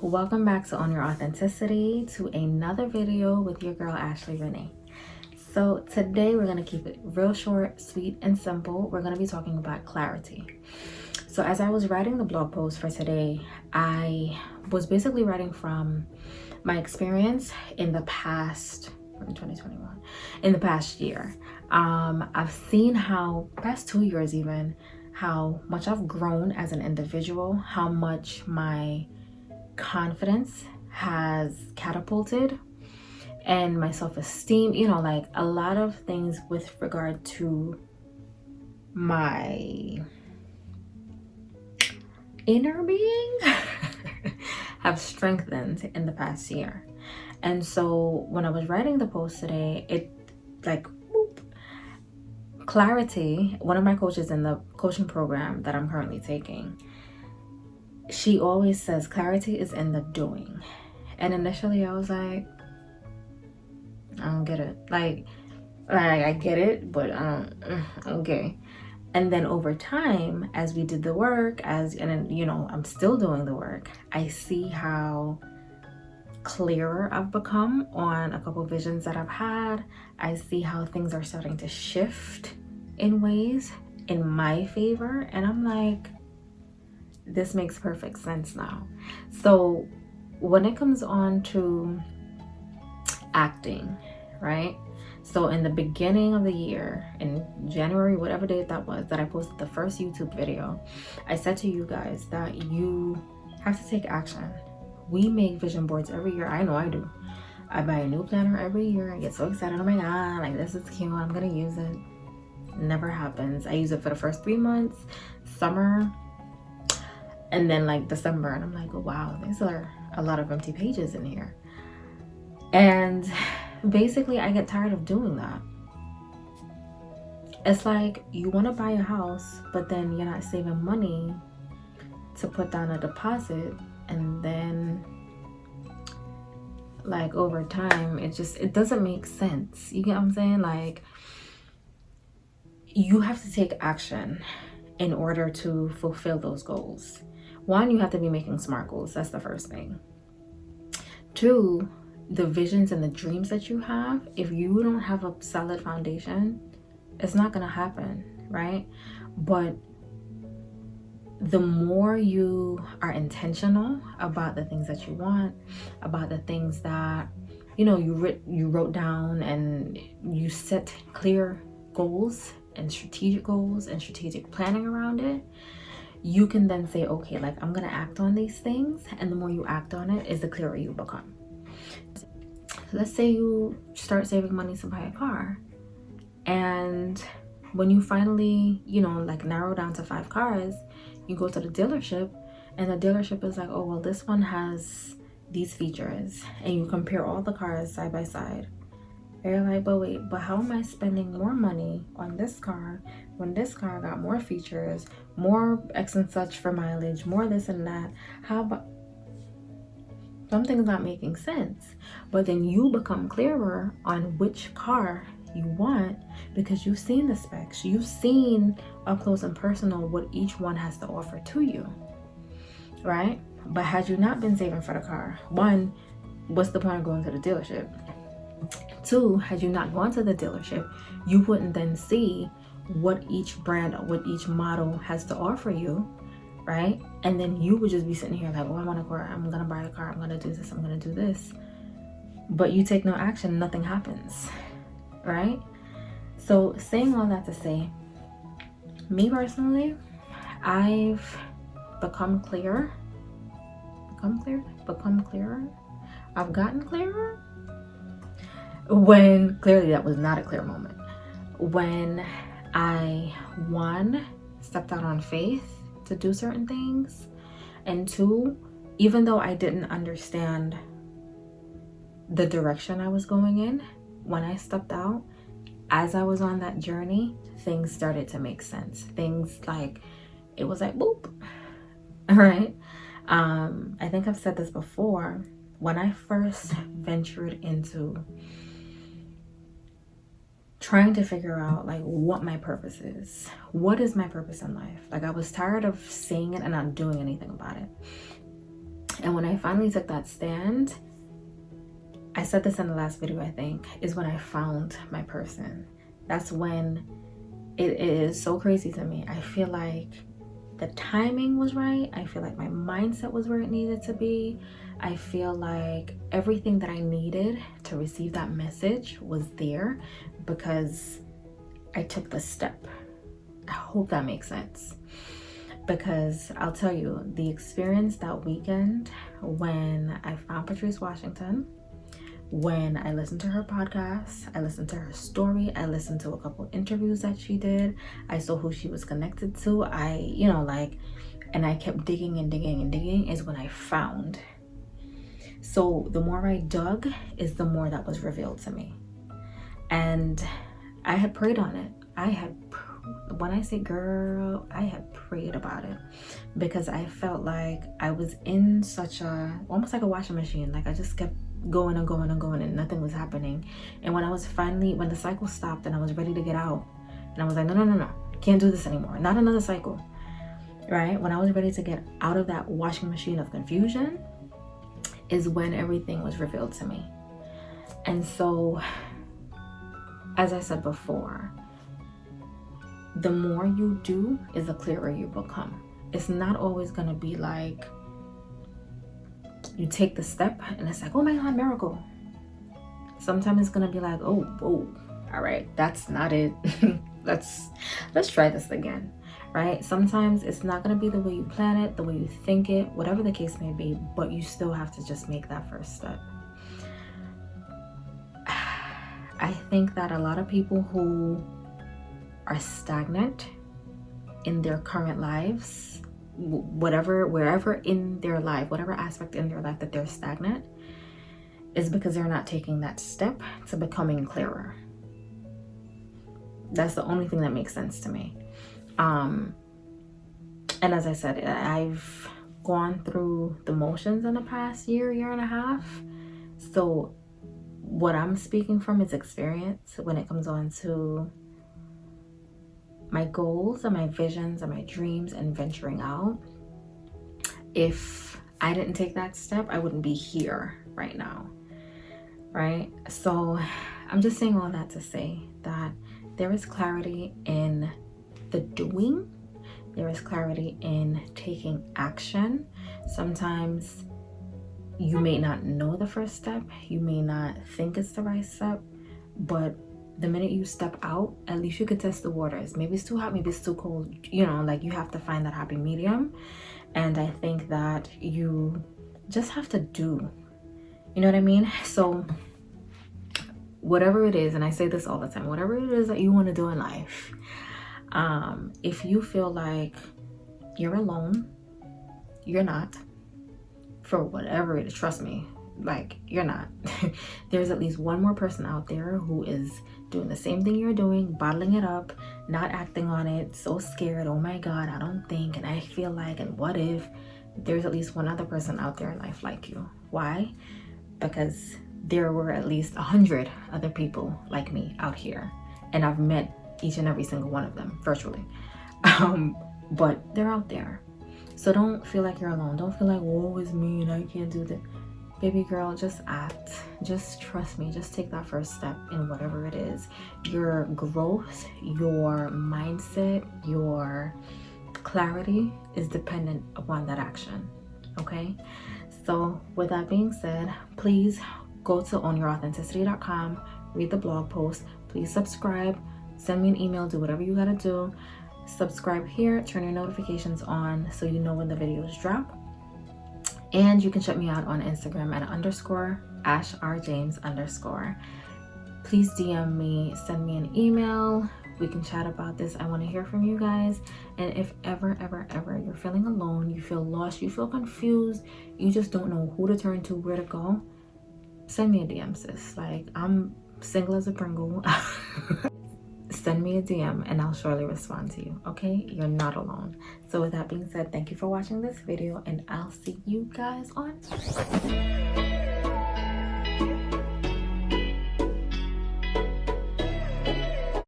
Welcome back to Own Your Authenticity, to another video with your girl Ashley Renee. So today we're going to keep it real short, sweet, and simple. We're going to be talking about clarity. So as I was writing the blog post for today, I was basically writing from my experience in the past, in 2021, in the past year. I've seen how, past 2 years even, how much I've grown as an individual, how much my confidence has catapulted, and my self-esteem, like a lot of things with regard to my inner being have strengthened in the past year. And so when I was writing the post today, it clarity, one of my coaches in the coaching program that I'm currently taking, she always says clarity is in the doing. And initially I was like, I don't get it. Like I get it, but okay. And then over time, as we did the work, I'm still doing the work, I see how clearer I've become on a couple visions that I've had. I see how things are starting to shift in ways in my favor. And I'm like, this makes perfect sense now. So when it comes on to acting, right? So in the beginning of the year, in January, whatever date that was, that I posted the first YouTube video, I said to you guys that you have to take action. We make vision boards every year. I know I do. I buy a new planner every year. I get so excited. Oh my God, like this is cute. I'm gonna use it. Never happens. I use it for the first 3 months, summer, and then like December, and I'm like, oh, wow, these are a lot of empty pages in here. And basically I get tired of doing that. It's like you want to buy a house, but then you're not saving money to put down a deposit, and then like over time it doesn't make sense. You get what I'm saying? Like, you have to take action in order to fulfill those goals. One, you have to be making SMART goals. That's the first thing. Two, the visions and the dreams that you have, if you don't have a solid foundation, it's not going to happen, right? But the more you are intentional about the things that you want, about the things that you wrote down, and you set clear goals and strategic planning around it, you can then say, okay, like I'm gonna act on these things. And the more you act on it is the clearer you become. Let's say you start saving money to buy a car, and when you finally narrow down to 5 cars, you go to the dealership, and the dealership is like, oh well, this one has these features, and you compare all the cars side by side. You're like, but wait, but how am I spending more money on this car when this car got more features, more X and such for mileage, more this and that? How about something's not making sense? But then you become clearer on which car you want, because you've seen the specs, you've seen up close and personal what each one has to offer to you, right? But had you not been saving for the car, one, what's the point of going to the dealership? Two, had you not gone to the dealership, you wouldn't then see what each brand or what each model has to offer you, right? And then you would just be sitting here like, oh, I want a car, I'm gonna buy a car, I'm gonna do this, I'm gonna do this. But you take no action, nothing happens, right? So saying all that to say, me personally, I've become clearer. I've gotten clearer. When clearly that was not a clear moment. When I, one, stepped out on faith to do certain things, and two, even though I didn't understand the direction I was going in, when I stepped out, as I was on that journey, things started to make sense. Things like, it was like, boop. All right. I think I've said this before. When I first ventured into trying to figure out like what my purpose is, what is my purpose in life, like I was tired of saying it and not doing anything about it. And when I finally took that stand, I said this in the last video, I think, is when I found my person. That's when it is so crazy to me. I feel like the timing was right. I feel like my mindset was where it needed to be. I feel like everything that I needed to receive that message was there because I took the step. I hope that makes sense. Because I'll tell you, the experience that weekend when I found Patrice Washington, when I listened to her podcast, I listened to her story, I listened to a couple interviews that she did, I saw who she was connected to, and I kept digging and digging and digging is when I found. So the more I dug is the more that was revealed to me. And I had prayed on it. When I say girl, I had prayed about it because I felt like I was in almost like a washing machine. Like I just kept going and going and going and nothing was happening. And when the cycle stopped and I was ready to get out, and I was like, no, can't do this anymore. Not another cycle, right? When I was ready to get out of that washing machine of confusion is when everything was revealed to me. And so, as I said before, the more you do is the clearer you become. It's not always going to be like you take the step and it's like, oh my God, miracle. Sometimes it's going to be like, oh, all right, that's not it. let's try this again, right? Sometimes it's not going to be the way you plan it, the way you think it, whatever the case may be, but you still have to just make that first step. I think that a lot of people who are stagnant in their current lives, wherever in their life, whatever aspect in their life that they're stagnant, is because they're not taking that step to becoming clearer. That's the only thing that makes sense to me. And as I said, I've gone through the motions in the past year and a half. So what I'm speaking from is experience when it comes on to my goals and my visions and my dreams and venturing out. If I didn't take that step, I wouldn't be here right now, right? So I'm just saying all that to say that there is clarity in the doing. There is clarity in taking action. Sometimes you may not know the first step. You may not think it's the right step, but the minute you step out, at least you could test the waters. Maybe it's too hot, maybe it's too cold. You have to find that happy medium. And I think that you just have to do. You know what I mean? So whatever it is, and I say this all the time, whatever it is that you want to do in life, if you feel like you're alone, you're not. For whatever it is, trust me, like you're not. There's at least one more person out there who is doing the same thing you're doing, bottling it up, not acting on it, so scared, oh my God, I don't think, and I feel like, and what if. There's at least one other person out there in life like you. Why? Because there were at least 100 other people like me out here, and I've met each and every single one of them virtually. But they're out there. So don't feel like you're alone. Don't feel like, woe is me and I can't do that. Baby girl, just act. Just trust me. Just take that first step in whatever it is. Your growth, your mindset, your clarity is dependent upon that action. Okay? So with that being said, please go to ownyourouthenticity.com, read the blog post. Please subscribe. Send me an email. Do whatever you gotta do. Subscribe here. Turn your notifications on so you know when the videos drop. And you can check me out on Instagram at _AshRJames_. Please DM me, send me an email. We can chat about this. I want to hear from you guys. And if ever you're feeling alone, you feel lost, you feel confused, you just don't know who to turn to, where to go, send me a DM, sis. Like, I'm single as a Pringle. Send me a DM and I'll surely respond to you, okay? You're not alone. So with that being said, thank you for watching this video and I'll see you guys on